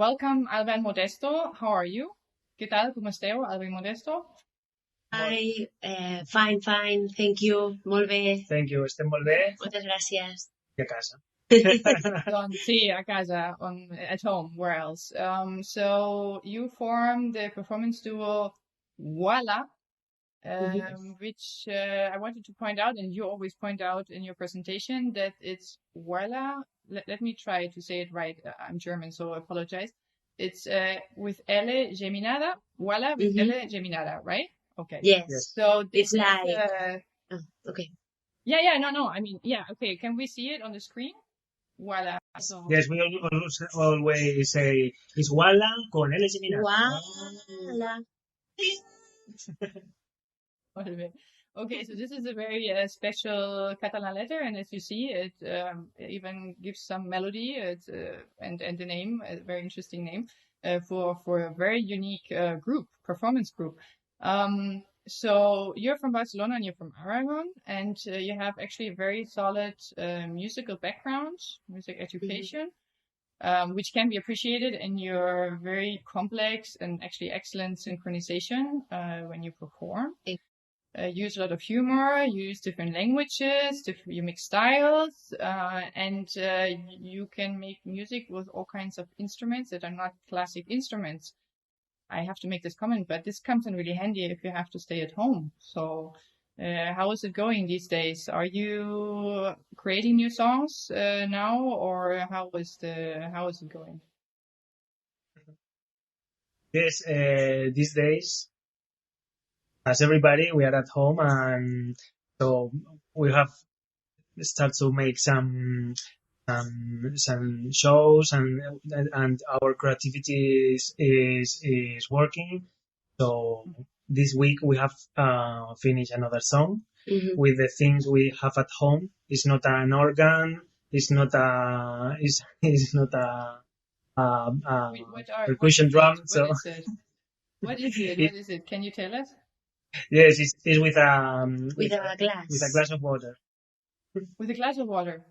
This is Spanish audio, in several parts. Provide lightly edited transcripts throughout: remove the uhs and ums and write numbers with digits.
welcome, Alba and Modesto. How are you? ¿Qué tal? ¿Cómo esteu, Alba y Modesto? Hi, fine, thank you, molt bé. Thank you, estem molt bé. Moltes gràcies. I a casa. Sí, a casa, at home, where else? So you formed the performance duo Voila, which I wanted to point out, and you always point out in your presentation that it's Voila. Let me try to say it right. I'm German, so I apologize. It's with L geminada, Voila with L geminada, right? Okay. Yes. So this It's like... okay. Yeah, no. I mean, yeah, okay. Can we see it on the screen? Voila. So, Yes, we always say it's Voila con L geminada. Voila. Okay, so this is a very special Catalan letter, and as you see, it even gives some melody. And the name, a very interesting name for a very unique performance group. So you're from Barcelona and you're from Aragon, and you have actually a very solid musical background, music education. Which can be appreciated in your very complex and actually excellent synchronization when you perform. Use a lot of humor, use different languages, you mix styles, and you can make music with all kinds of instruments that are not classic instruments. I have to make this comment, but this comes in really handy if you have to stay at home. So how is it going these days? Are you creating new songs now, or how is it going? Yes, these days, as everybody, we are at home, and so we have started to make some shows, and our creativity is working. So this week we have finished another song with the things we have at home. It's not an organ. It's not a percussion drum. So what is it? Can you tell us? Yes, it's with a glass. With a glass of water. With a glass of water.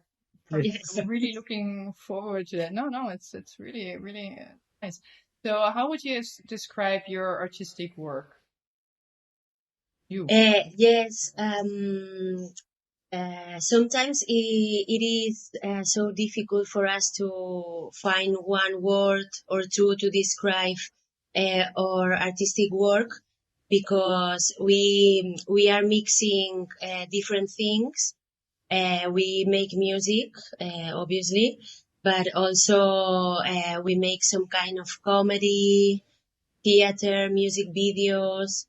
Yes. I'm really looking forward to that. No, it's really, really nice. So how would you describe your artistic work? You. Yes. Sometimes it is so difficult for us to find one word or two to describe our artistic work, because we are mixing different things. We make music, obviously, but also we make some kind of comedy, theater, music videos.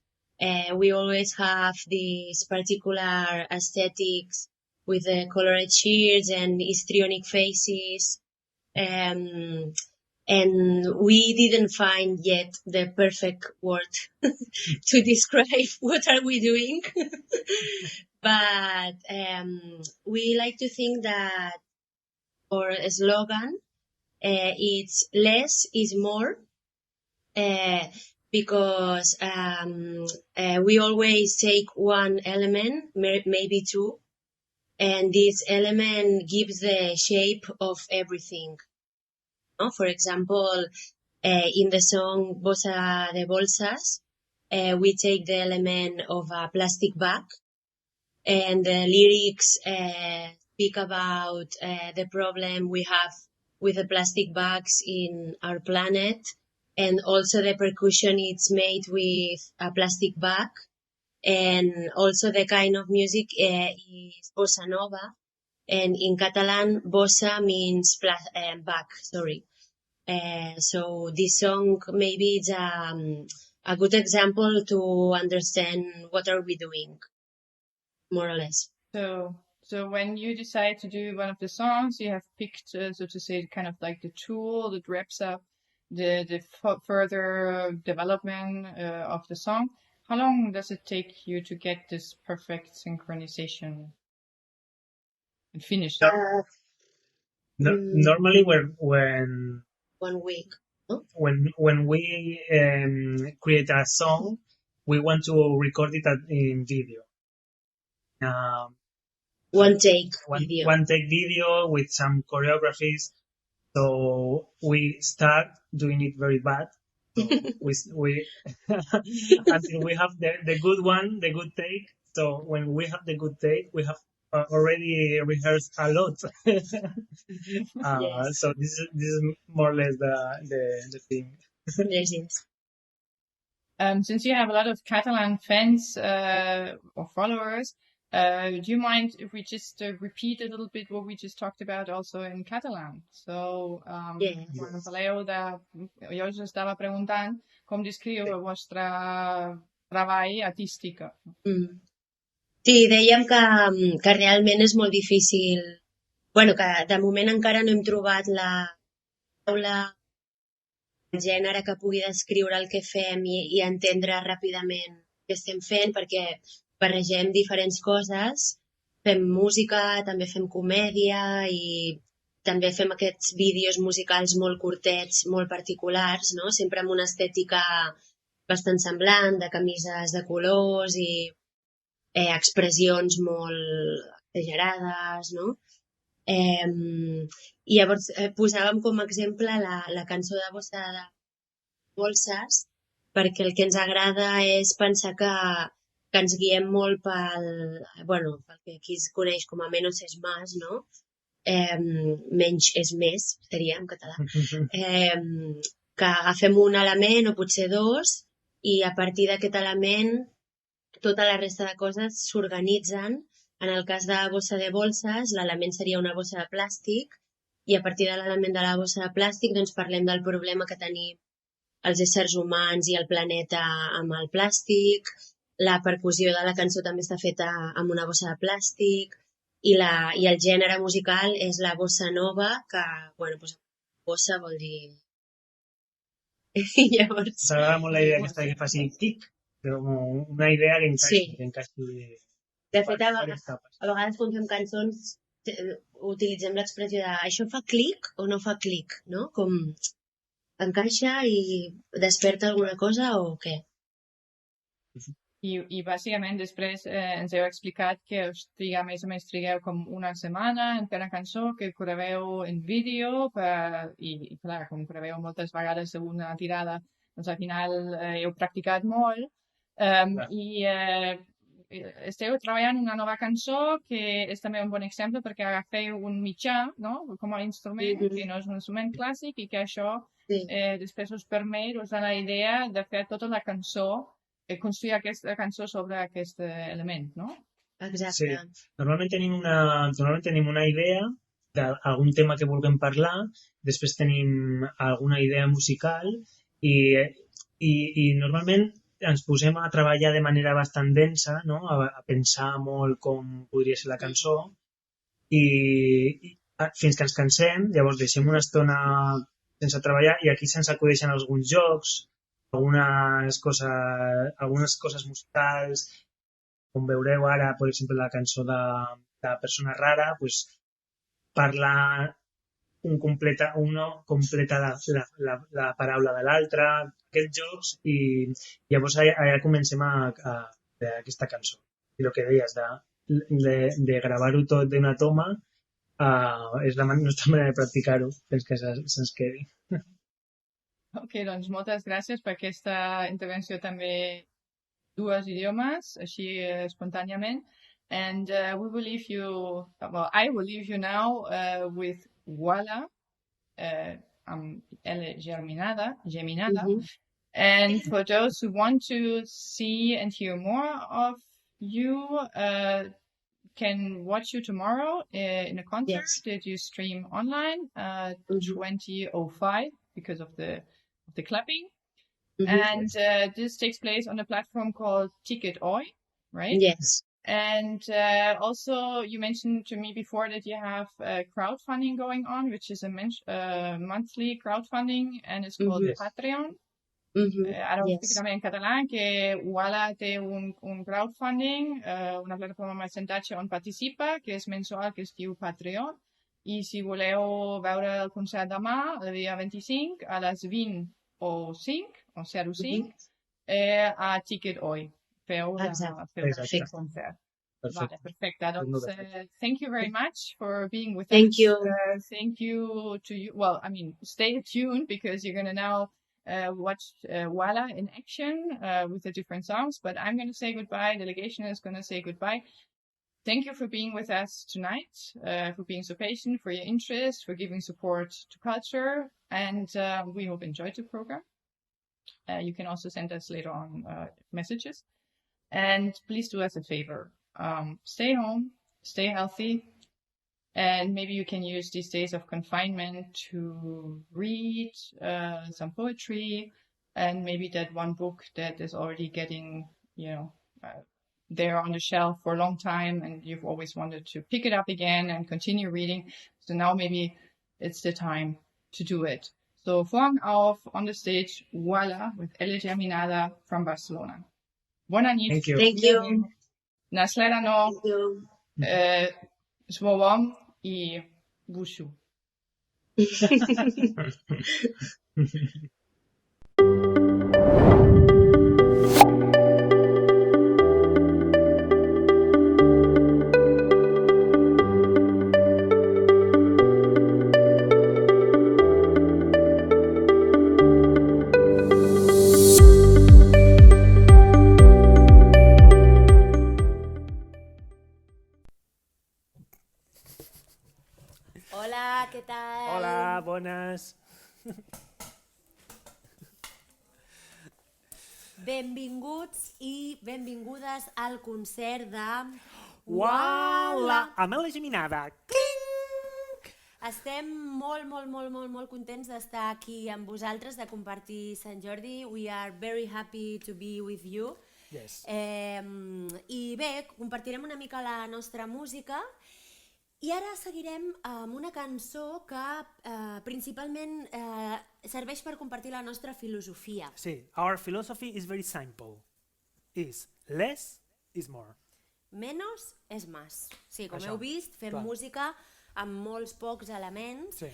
We always have these particular aesthetics with the colored shirts and histrionic faces. And we didn't find yet the perfect word to describe what are we doing. But we like to think that our slogan, it's less is more, because we always take one element, maybe two, and this element gives the shape of everything. For example, in the song Bossa de Bolsas, we take the element of a plastic bag, and the lyrics speak about the problem we have with the plastic bags in our planet, and also the percussion it's made with a plastic bag, and also the kind of music is bossa nova, and in Catalan bossa means bag, sorry. So this song maybe is a good example to understand what are we doing, more or less. So when you decide to do one of the songs, you have picked, so to say, kind of like the tool that wraps up the further development of the song. How long does it take you to get this perfect synchronization and finish it? Normally, when 1 week. When we create a song, we want to record it in video. One take video. One take video with some choreographies. So we start doing it very bad. So we until we have the good one, the good take. So when we have the good take, we have already rehearsed a lot. Yes. So this is more or less the thing. Yes. Since you have a lot of Catalan fans or followers, do you mind if we just repeat a little bit what we just talked about also in Catalan? So, Yes. quan parleu de... Jo us estava preguntant com descriu el vostre treball artístic. Sí, dèiem que realment és molt difícil. Bueno, que de moment encara no hem trobat la taula, el gènere que pugui descriure el que fem i entendre ràpidament què estem fent, perquè barregem diferents coses. Fem música, també fem comèdia i també fem aquests vídeos musicals molt curtets, molt particulars, no? Sempre amb una estètica bastant semblant, de camises de colors i expressions molt exagerades, no? I llavors posàvem com a exemple la cançó de Bossa de Bolses, perquè el que ens agrada és pensar que ens guiem molt pel que aquí es coneix com a menos es más, no? Menys és més, seria en català. Que agafem un element o potser dos i a partir d'aquest element tota la resta de coses s'organitzen. En el cas de bossa de bolses, l'element seria una bossa de plàstic i a partir de l'element de la bossa de plàstic doncs parlem del problema que tenim els éssers humans i el planeta amb el plàstic. La percussió de la cançó també està feta amb una bossa de plàstic i el gènere musical és la bossa nova, que, doncs, bossa vol dir... Llavors... M'agrada molt la idea aquesta que faci tic, però una idea que encaixi de fet, a vegades quan fem cançons utilitzem l'expressió de això fa clic o no fa clic, no? Com encaixa i desperta alguna cosa o què? I bàsicament després ens heu explicat que us més o menys trigueu com una setmana en cada cançó, que graveu en vídeo i clar, com graveu moltes vegades una tirada, doncs al final heu practicat molt esteu treballant una nova cançó que és també un bon exemple perquè agafeu un mitjà, no? Com a instrument, que no és un instrument clàssic i que això després us permet, us dona la idea de fer tota la cançó, construir aquesta cançó sobre aquest element, no? Exacte. Sí. Normalment tenim una idea d'algun tema que vulguem parlar, després tenim alguna idea musical i normalment ens posem a treballar de manera bastant densa, no? A pensar molt com podria ser la cançó i fins que ens cansem, llavors deixem una estona sense treballar i aquí se'ns acudeixen alguns jocs, algunes coses musicals, com veureu ara, per exemple, la cançó de Persona Rara, doncs parla uno completa la paraula de l'altre, aquests jocs, i llavors allà comencem a aquesta cançó. I el que deies de gravar-ho tot d'una toma és la nostra manera de practicar-ho fins que se'ns quedi. Ok, doncs moltes gràcies per aquesta intervenció també dues idiomes, així espontàniament. And we will leave you, I will leave you now with Wala, L Geminada. And for those who want to see and hear more of you, can watch you tomorrow in a concert that you stream online at 20:05 because of the clapping. And this takes place on a platform called Ticket Oi, right? Yes. And also, you mentioned to me before that you have crowdfunding going on, which is a monthly crowdfunding, and it's called Patreon. Ara ho explico també en català, que Wala té un crowdfunding, una plataforma amb percentatge on participa, que és mensual, que es diu Patreon. I si voleu veure el concert demà, el dia 25, a les 20:05, a Ticket Oi. Feu el concert. Perfecto. Perfecta. Thank you very much for being with Thank us. you. Thank you to you. Well, I mean, stay tuned because you're going to now watch Wala in action with the different songs. But I'm going to say goodbye. Delegation is going to say goodbye. Thank you for being with us tonight, for being so patient, for your interest, for giving support to culture. And we hope you enjoyed the program. You can also send us later on messages. And please do us a favor. Stay home, stay healthy, and maybe you can use these days of confinement to read some poetry, and maybe that one book that is already getting, there on the shelf for a long time, and you've always wanted to pick it up again and continue reading. So now maybe it's the time to do it. So Vorhang auf, on the stage, Wala with Elle Germinada from Barcelona. Bona nit. Thank you. Thank you. Nasledano, Thank you. Zwołom I Bushu. Hola, què tal? Hola, bones. Benvinguts i benvingudes al concert de Wala! Amb la geminada. Cling! Estem molt contents d'estar aquí amb vosaltres, de compartir Sant Jordi. We are very happy to be with you. Yes. I bé, compartirem una mica la nostra música i ara seguirem amb una cançó que principalment serveix per compartir la nostra filosofia. Sí, our philosophy is very simple. Is less is more. Menos és más. Sí, com Això, heu vist, fem clar. música amb molts pocs elements, Sí.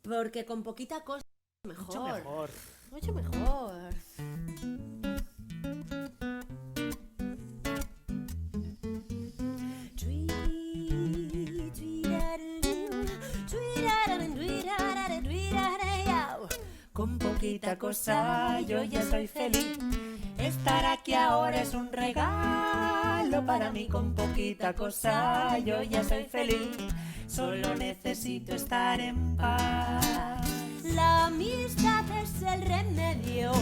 porque con poquita cosa mejor. Mucho mejor. Mucho mejor. Con poquita cosa yo ya soy feliz. Estar aquí ahora es un regalo para mí. Con poquita cosa yo ya soy feliz. Solo necesito estar en paz. La amistad es el remedio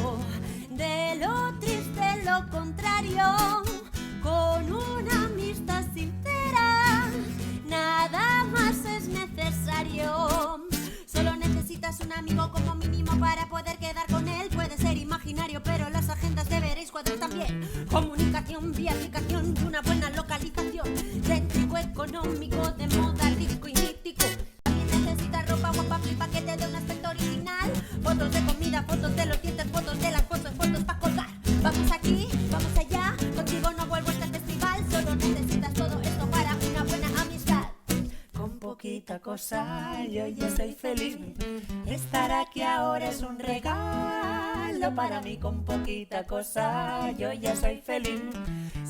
de lo triste, lo contrario. Con una amistad sincera, nada más es necesario. Solo necesitas un amigo como mínimo para poder quedar con él. Puede ser imaginario, pero las agendas deberéis cuadrar también. Comunicación, vía aplicación y una buena localización. Céntrico, económico, de moda, rico y mítico. También necesitas ropa guapa, flipa, que te dé un aspecto original. Fotos de comida, fotos de los dientes, fotos de las fotos para colgar. Vamos aquí, vamos allá, contigo no vuelvo a este festival. Solo necesitas todo esto para una buena amistad. Con poquita cosa yo ya soy feliz. Estar aquí ahora es un regalo para mí. Con poquita cosa yo ya soy feliz.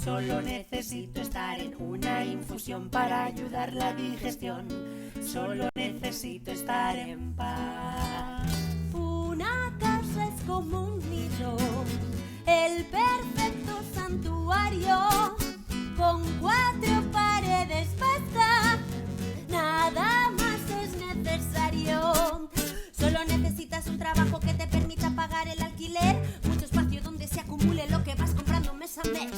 Solo necesito estar en una infusión para ayudar la digestión. Solo necesito estar en paz. Una casa es como un nido, el perfecto santuario, con 4 paredes basta, nada más es necesario. Solo necesitas un trabajo que te permita pagar el alquiler, mucho espacio donde se acumule lo que vas comprando mes a mes.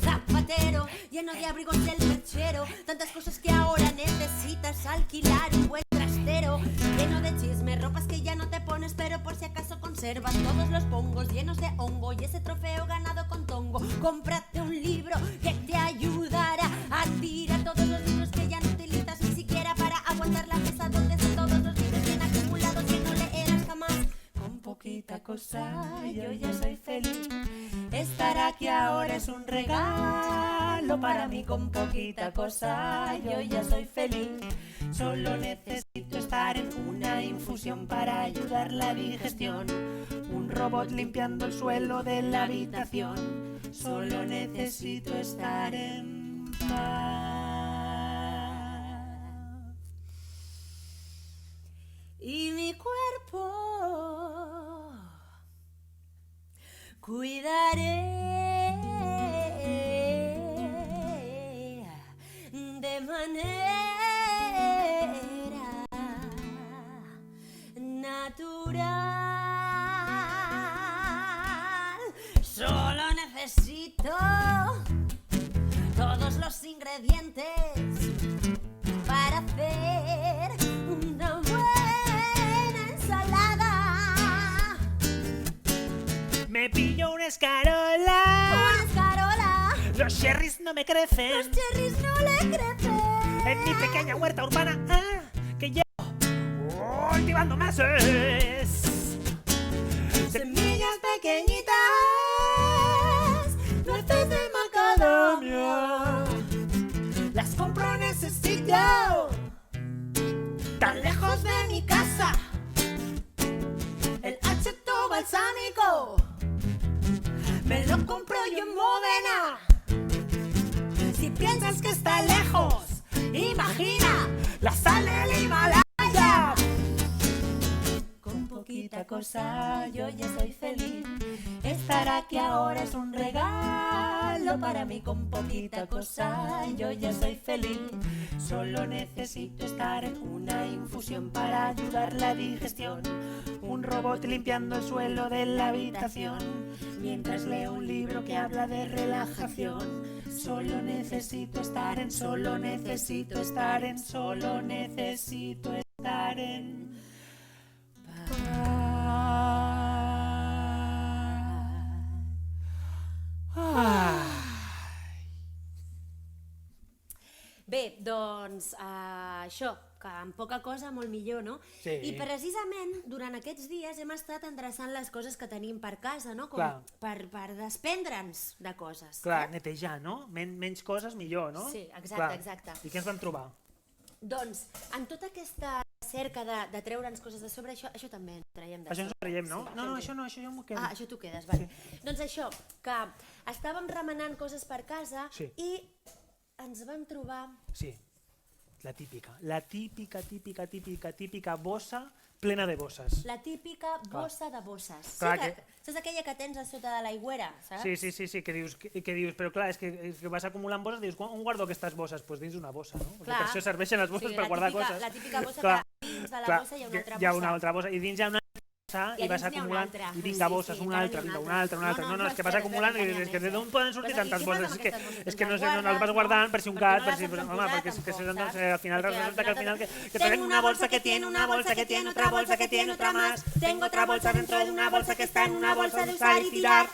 Zapatero, lleno de abrigos del perchero, tantas cosas que ahora necesitas alquilar. Un buen trastero, lleno de chismes, ropas que ya no te pones, pero por si acaso conservas todos los pongos llenos de hongo y ese trofeo ganado con tongo. Cómprate un libro que te ayudará a tirar todos los libros que ya no utilizas ni siquiera para aguantar la mesa donde están todos los libros bien acumulados que no leerás jamás. Con poquita cosa yo ya soy feliz. Estar aquí ahora es un regalo para mí. Con poquita cosa yo ya soy feliz. Solo necesito estar en una infusión para ayudar la digestión. Un robot limpiando el suelo de la habitación. Solo necesito estar en paz. Y mi cuerpo cuidaré de manera natural. Solo necesito todos los ingredientes para hacer una buena ensalada. Me pillo una escarola. Una escarola. Los cherries no me crecen. Los cherries no le crecen. En mi pequeña huerta urbana que llevo cultivando meses. Semillas pequeñitas, nueces de macadamia. Las compro en ese sitio, tan lejos de mi casa. El acheto balsámico me lo compro yo en Módena. Si piensas que está lejos, imagina la sal del Himalaya. Con poquita cosa yo ya soy feliz. Estar aquí ahora es un regalo para mí. Con poquita cosa yo ya soy feliz. Solo necesito estar en una infusión para ayudar la digestión. Un robot limpiando el suelo de la habitación mientras leo un libro que habla de relajación. Solo necesito estar en, solo necesito estar en, solo necesito estar en Bé, doncs això, que amb poca cosa molt millor, no? Sí. I precisament durant aquests dies hem estat endreçant les coses que tenim per casa, no? Com Clar. per desprendre'ns de coses. Clar, netejar, no? Menys coses millor, no? Sí, exacte, Clar. exacte. I què ens vam trobar? Doncs, en tota aquesta cerca de treure'ns coses de sobre, això també en traiem de Això ens ho sobre. traiem, no? Sí, No, sí. això no, això jo m'ho quedo. Ah, això tu quedes, vale. Doncs això, que estàvem remenant coses per casa Sí. i ens vam trobar... Sí, la típica bossa plena de bosses. La típica bossa de bosses. Clar, Sí, saps aquella que tens a sota de l'aigüera, saps? Sí, que dius, però clar, és que vas acumulant bosses, dius, on guardo aquestes bosses? Doncs dins una bossa, no? Perquè Clar. per això serveixen les bosses, Sí, per la guardar típica- coses. la típica bossa Clar, que dins de la clar, bossa hi ha una altra hi ha bossa. una altra bossa, i dins hi ha una bossa I a i dins vas n'hi ha una acumulant, altra. i vinga Sí, bosses, sí, una encara altra, n'hi ha vinga, una una altra, una altra. No, No, no, és que vas espera, acumulant i espera, dius, és que espera, d'on poden sortir espera. tantes I què fas bosses? amb És que aquestes no bosses? sé, no les vas Guardes, guardant no? per si un Perquè gat, no per les si... has Home, empoderat perquè és que tampoc, no saps? sé, al final Perquè resulta que al final que te Tengo traen una bolsa que tiene, una bolsa que tiene, otra bolsa que tiene, otra más. Tengo otra bolsa dentro de una bolsa que está en una bolsa de usar y tirar.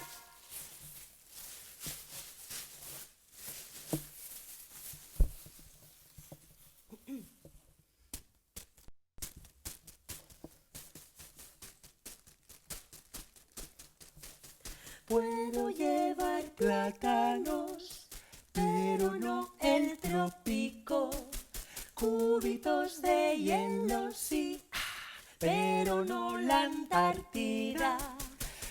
Puedo llevar plátanos, pero no el trópico. Cubitos de hielo sí, pero no la Antártida.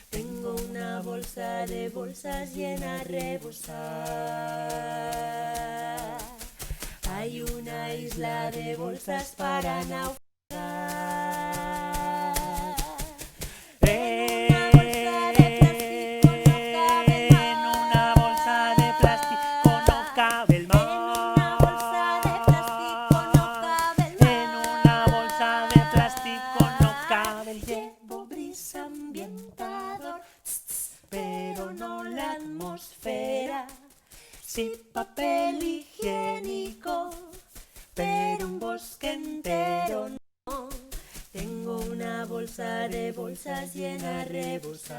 Tengo una bolsa de bolsas llena a rebosar. Hay una isla de bolsas para naufragar. En una bolsa de plástico no cabe el mar. En una bolsa de plástico no cabe el llevo brisa ambientador, pero no la atmosfera. Sí, papel higiénico, pero un bosque entero no. Tengo una bolsa de bolsas llena a rebosar.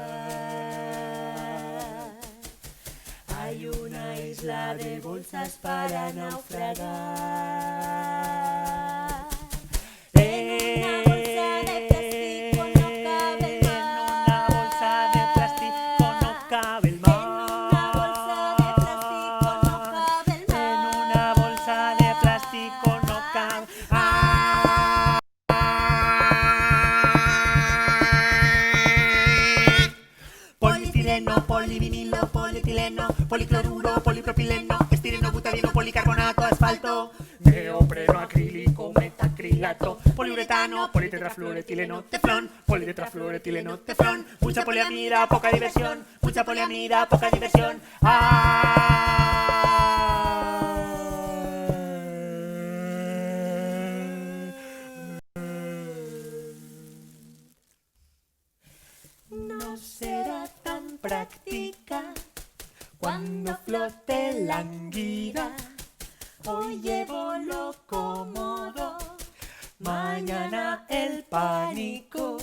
Hay una isla de bolsas para naufragar. En una bolsa de plástico no cabe el mar. En una bolsa de plástico no cabe el mar. En una bolsa de plástico no cabe. Poliestireno, polivinilo, polietileno, policloruro, polipropileno, estireno, butadieno, policarbonato. carbonato, asfalto, neopreno, acrílico, metacrilato, poliuretano, politetrafluoretileno, teflón, politetrafluoretileno, teflón, mucha poliamida, poca diversión, mucha poliamida, poca diversión. No será tan práctica cuando flote la anguila. Hoy llevo lo cómodo, mañana el pánico.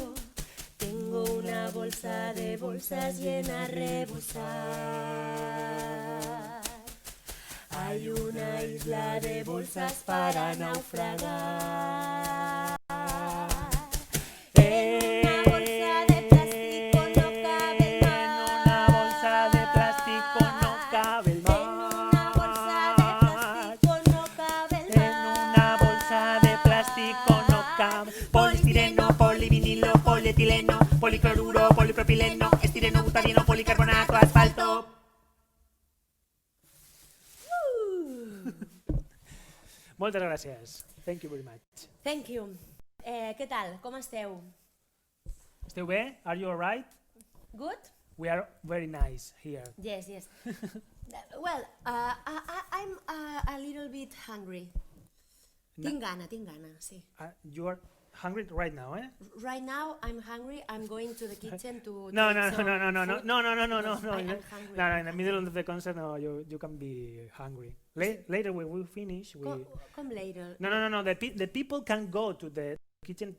Tengo una bolsa de bolsas llena a rebosar. Hay una isla de bolsas para naufragar. Polietileno, policloruro, polipropileno, estireno, butadieno, policarbonato, asfalto. Moltes gràcies. Thank you very much. Thank you. Què tal? Com esteu? Esteu bé? Are you alright? Good? We are very nice here. Yes, yes. Well, I'm a little bit hungry. Tinc gana, sí. You are hungry right now, eh? Right now, I'm hungry. I'm going to the kitchen to No. take some food. No. I'm hungry. No, in the middle of the concert, no, you can be hungry. Later, when we finish, Come later. No. The people can go to the kitchen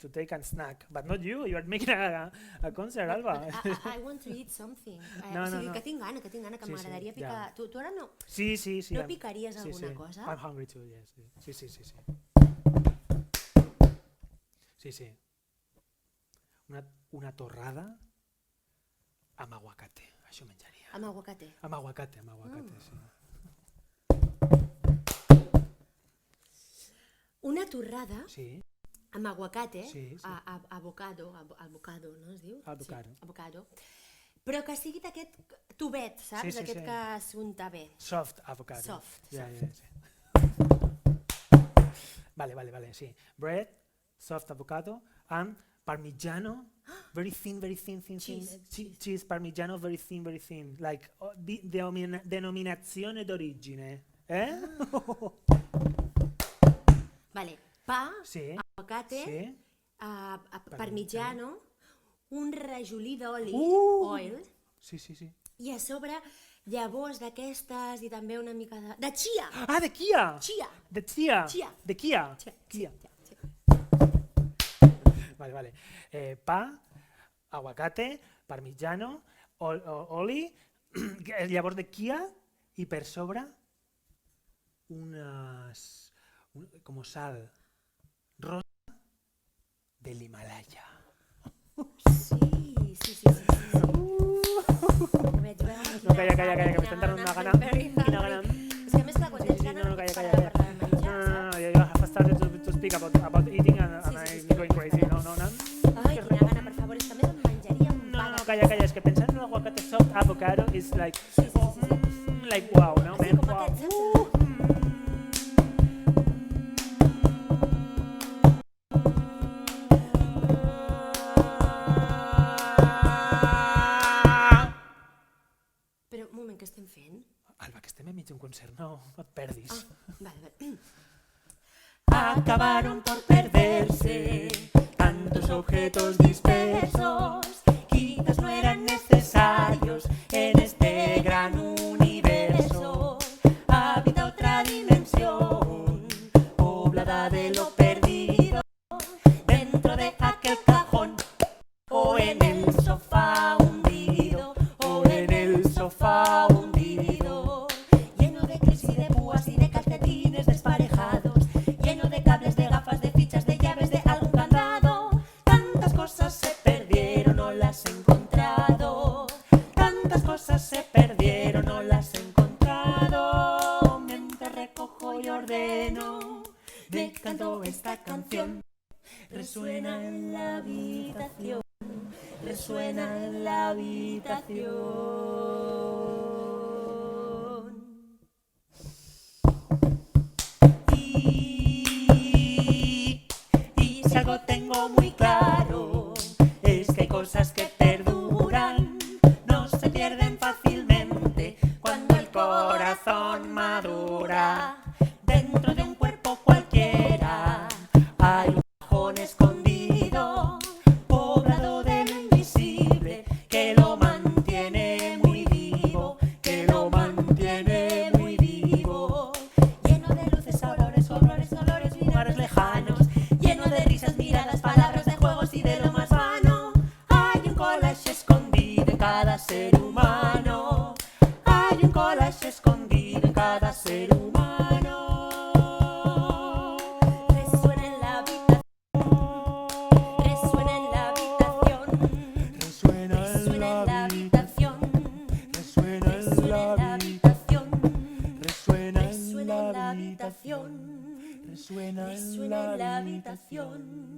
to take a snack, but not you. You are making a concert, Alba. I want to eat something. No. Que tinc gana, que m'agradaria picar. Yeah. Tu ara no? Sí. No picaries alguna cosa? I'm hungry too, yes. Sí. Una torrada amb aguacate. Això menjaria. Amb aguacate? Amb aguacate, sí. Una torrada Sí, amb aguacate, Sí. avocado, no es diu? Avocado. Sí, avocado. Però que sigui d'aquest tubet, saps? Sí. Aquest que s'unta bé. soft avocado. Soft. Yeah, sí. Vale, sí. Bread, soft avocado, and parmigiano, very thin. Cheese parmigiano, very thin. Like denominazione d'origine. Vale, pa, Sí. aguacate, Sí. parmigiano, un rajolí d'oli, oil, Sí. i a sobre llavors d'aquestes i també una mica de chia! Ah, de Kia! Chia! De Chia! Chia. De Kia! Chia. Vale. Pa, aguacate, parmigiano, oli, llavors de Kia i per sobre como sal rosa del Himalaya. Sí. No, calla, que m'estan donant una gana. Quina gana. És que a més clar, quan tens gana no pots parar de parlar de menjar, saps? You have started to speak about eating and I'm going crazy. No. Ai, quina gana, per favor, és que a més em menjaria un pa No, de... calla, és que pensar en un aguacate soft avocado is like, Sí. like wow, no, Sí, man? com Wow. aquest, saps? Però, un moment, què estem fent? Alba, que estem enmig d'un concert, no et perdis. Vale. Acabaron por perderse tantos objetos dispersos, quizás no eran necesarios en este gran universo. Habita otra dimensión, poblada de lo perdido, dentro de aquel cajón, o en el sofá hundido, lleno de clips y de púas y de calcetines desparejados, lleno de cables, de gafas, de fichas, de llaves, de algún candado. Tantas cosas se perdieron, no las he encontrado. Tantas cosas se perdieron, no las he encontrado. Mientras recojo y ordeno, decanto esta canción. Resuena en la habitación, resuena en la habitación. la habitación, resuena en la habitación.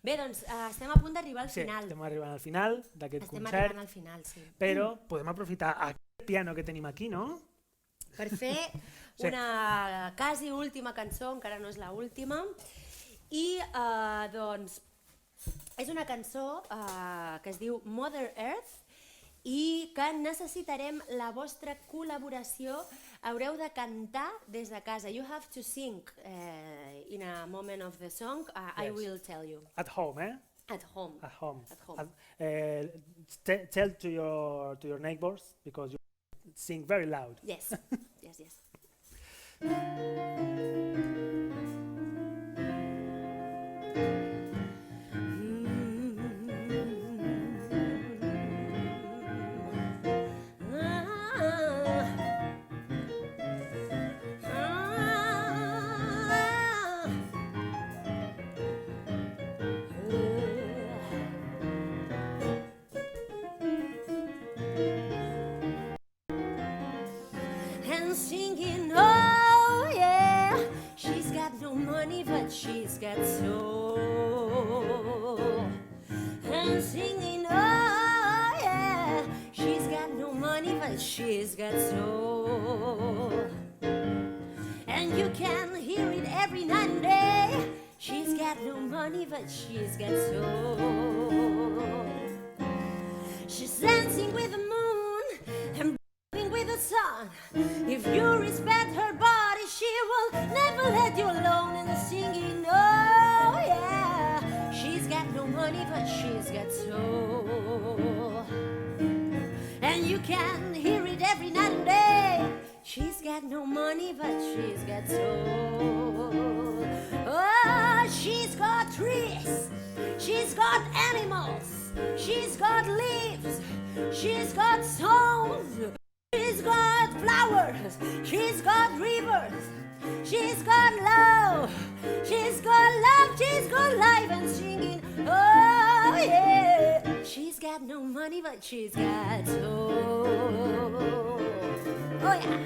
Bé, doncs estem a punt d'arribar al Sí, final. estem arribant al final d'aquest Estem concert, arribant al final, sí. però podem aprofitar aquest piano que tenim aquí, no? Per fer Sí. una quasi última cançó, encara no és la última, i doncs és una cançó que es diu Mother Earth i que necessitarem la vostra col·laboració. Haureu de cantar des de casa. You have to sing in a moment of the song. I Yes. will tell you. At home, eh? At home. At home. At home. Tell to your neighbors because you sing very loud. Yes, yes, yes. And singing, oh yeah, she's got no money but she's got soul. And singing, oh yeah, she's got no money but she's got soul. And you can hear it every night and day. She's got no money but she's got soul. She's dancing with the moon and with the sun. If you respect her body, she will never let you alone. And singing, oh yeah, she's got no money but she's got soul. And you can hear it every night and day. She's got no money but she's got soul. Oh, she's got trees, she's got animals, she's got leaves, she's got songs. She's got flowers, she's got rivers, she's got love, she's got love, she's got life. And singing, oh yeah, she's got no money but she's got soul. Oh yeah.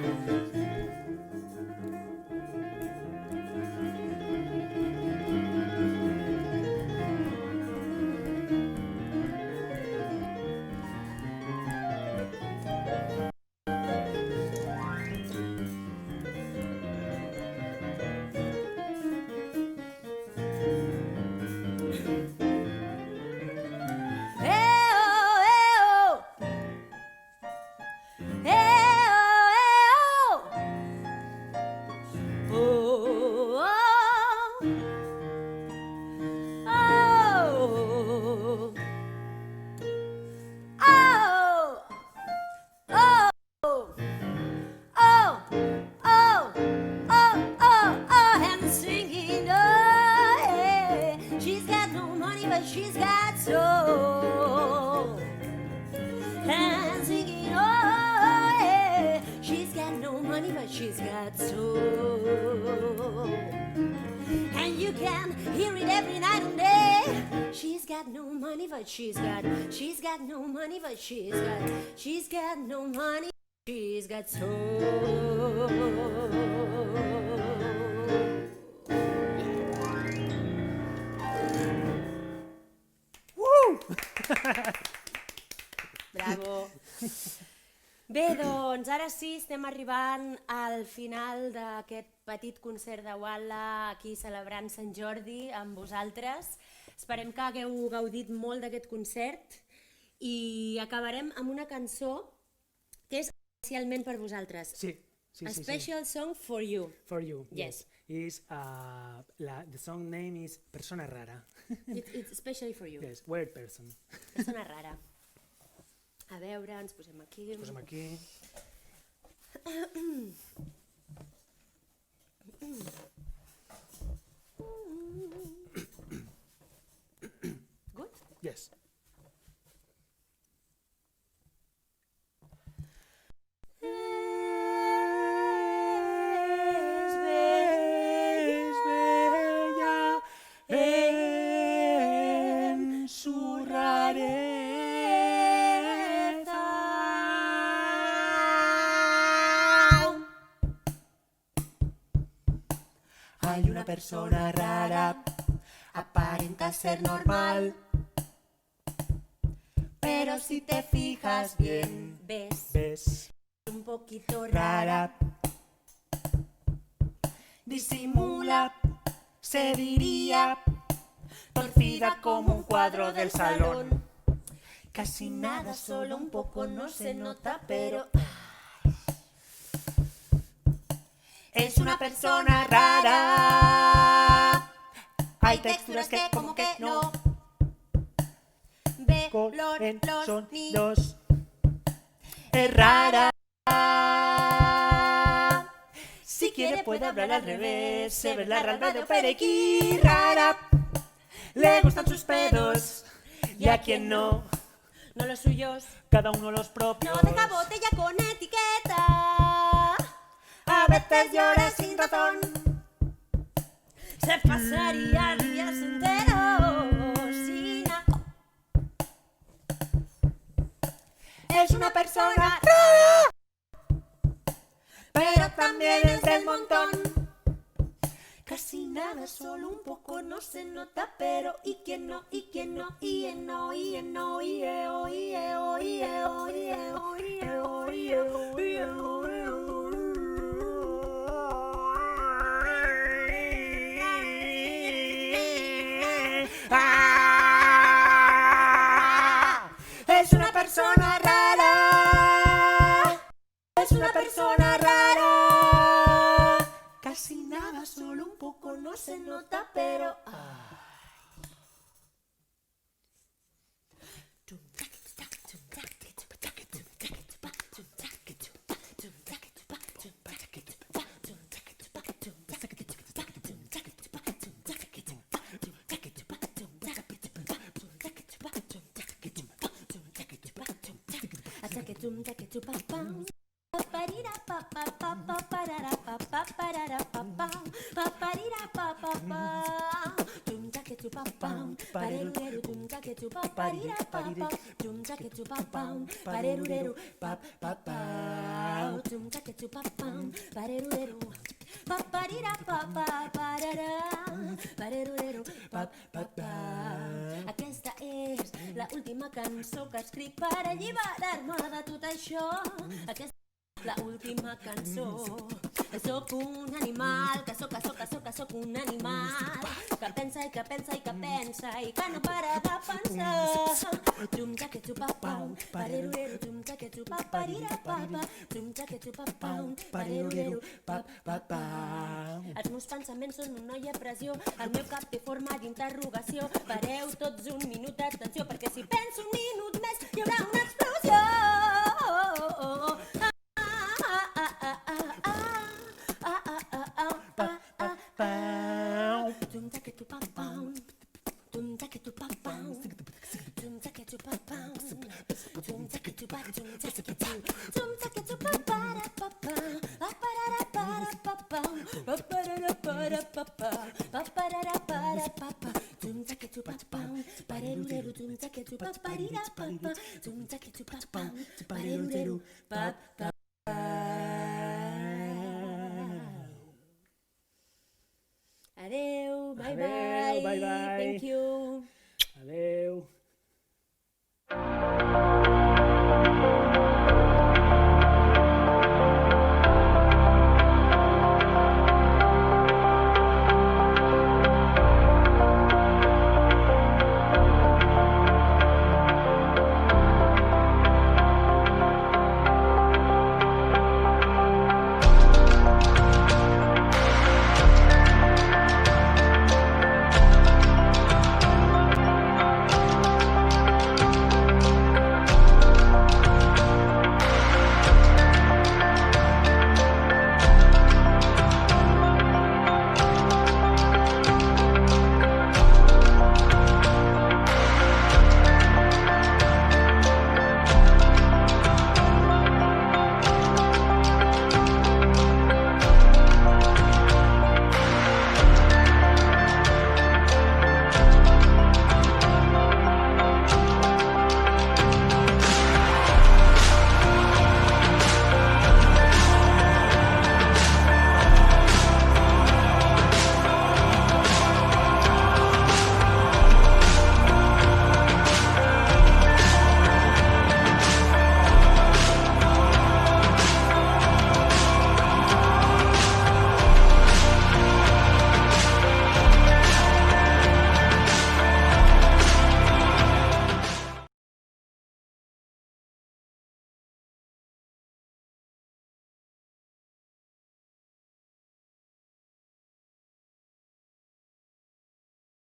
She's got soul. And singing, oh yeah, she's got no money but she's got soul. And you can hear it every night and day. She's got no money but she's got no money but she's got no money, she's got soul. Bravo. Bé, doncs ara sí, estem arribant al final d'aquest petit concert de Walla aquí celebrant Sant Jordi amb vosaltres. Esperem que hagueu gaudit molt d'aquest concert i acabarem amb una cançó que és especialment per vosaltres. Sí. A special song for you. For you, yes. Is, the song name is Persona Rara. It's especially for you. Yes, weird person. Persona rara. A veure, ens posem aquí. Ens posem aquí. Good? Yes. En su rareza una persona rara, aparenta ser normal. Pero si te fijas bien, ves un poquito rara. Disimula, se diría, torcida como un cuadro del salón. Casi nada, solo un poco no se nota, pero es una persona rara. Hay texturas que como que no ve cogen los sonidos. Es rara. Si quiere puede hablar al revés, se ve la rara de Perequí. Rara. Le gustan sus pedos y a quien no, no los suyos. cada uno los propios. No deja botella con etiqueta. A veces llora sin razón. Se pasaría días enteros sin Es una persona rara, pero también es del montón. Casi nada, solo un poco no se nota, pero y quien no, y quien no, y en no, y en no, y o, y o, y o, y o, y o, y o, y o. Es una persona rara. Es una persona rara. Casi nada, solo un poco no se nota, pero Aquesta és la última cançó que escric per alliberar-me de tot això. Aquesta és la última cançó. Soc un animal, que soc un animal, que pensa i que pensa i que pensa i que no para de pensar. Tum taque tupapau, parerurero, tum taque tupaparira papa, tum taque tupapau, parerurero, pap pap pau. Els meus pensaments són una noia pressió, el meu cap té forma d'interrogació. Pareu tots un minut d'atenció, perquè si penso un minut més hi haurà una explosió.